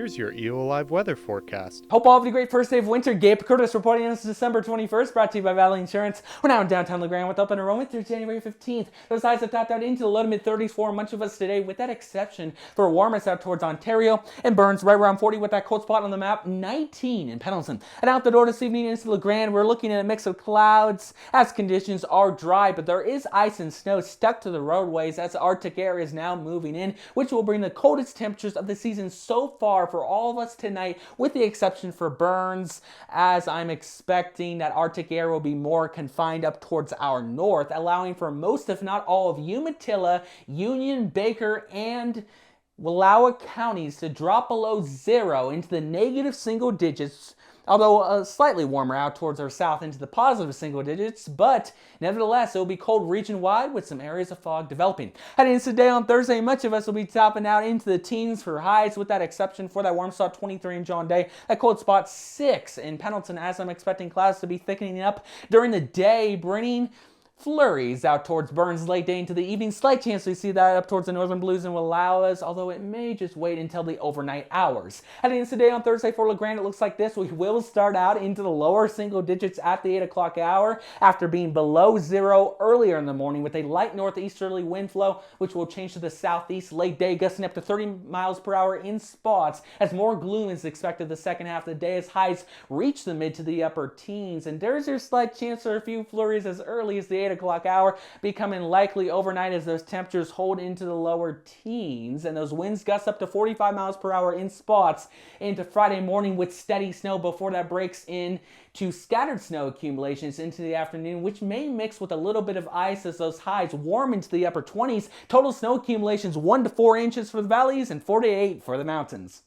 here's your EOAlive weather forecast. Hope all of you great first day of winter. Gabe Curtis reporting on this December 21st, brought to you by Valley Insurance. We're now in downtown LeGrand with open enrollment through January 15th. Those highs have topped out into the low to mid 30s for much of us today, with that exception for warmest out towards Ontario and Burns right around 40 with that cold spot on the map, 19 in Pendleton. And out the door this evening into LeGrand, we're looking at a mix of clouds as conditions are dry, but there is ice and snow stuck to the roadways as Arctic air is now moving in, which will bring the coldest temperatures of the season so far for all of us tonight, with the exception for Burns, as I'm expecting that Arctic air will be more confined up towards our north, allowing for most, if not all, of Umatilla, Union, Baker, and Wallowa counties to drop below zero into the negative single digits, although slightly warmer out towards our south into the positive single digits, but nevertheless, it will be cold region-wide with some areas of fog developing. Heading into today on Thursday, much of us will be topping out into the teens for highs, with that exception for that warm spot 23 in John Day, that cold spot 6 in Pendleton, as I'm expecting clouds to be thickening up during the day, bringing flurries out towards Burns late day into the evening. Slight chance we see that up towards the northern blues and Wallowas, although it may just wait until the overnight hours. Heading into today on Thursday for LeGrand, it looks like this. We will start out into the lower single digits at the 8 o'clock hour after being below zero earlier in the morning, with a light northeasterly wind flow, which will change to the southeast late day, gusting up to 30 miles per hour in spots, as more gloom is expected the second half of the day as highs reach the mid to the upper teens. And there's your slight chance for a few flurries as early as the 8 o'clock hour, becoming likely overnight as those temperatures hold into the lower teens, and those winds gust up to 45 miles per hour in spots into Friday morning, with steady snow before that breaks in to scattered snow accumulations into the afternoon, which may mix with a little bit of ice as those highs warm into the upper 20s. Total snow accumulations 1 to 4 inches for the valleys and 4 to 8 for the mountains.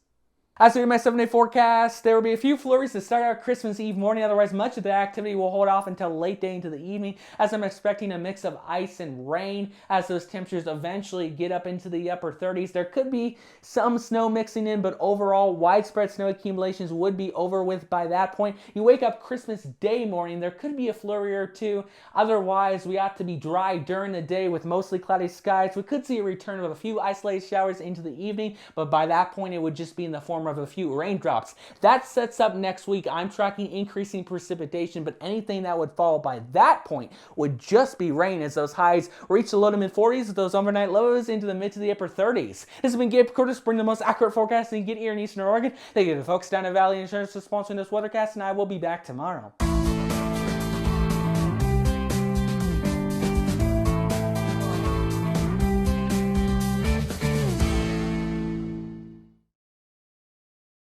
As we read my 7-day forecast, there will be a few flurries to start our Christmas Eve morning. Otherwise, much of the activity will hold off until late day into the evening, as I'm expecting a mix of ice and rain as those temperatures eventually get up into the upper 30s. There could be some snow mixing in, but overall, widespread snow accumulations would be over with by that point. You wake up Christmas Day morning, there could be a flurry or two. Otherwise, we ought to be dry during the day with mostly cloudy skies. We could see a return of a few isolated showers into the evening, but by that point, it would just be in the form of a few raindrops. That sets up next week. I'm tracking increasing precipitation, but anything that would fall by that point would just be rain, as those highs reach the low to mid 40s with those overnight lows into the mid to the upper 30s. This has been Gabe Curtis, bringing the most accurate forecast you can get here in Eastern Oregon. Thank you to the folks down at Valley Insurance for sponsoring this weathercast, and I will be back tomorrow.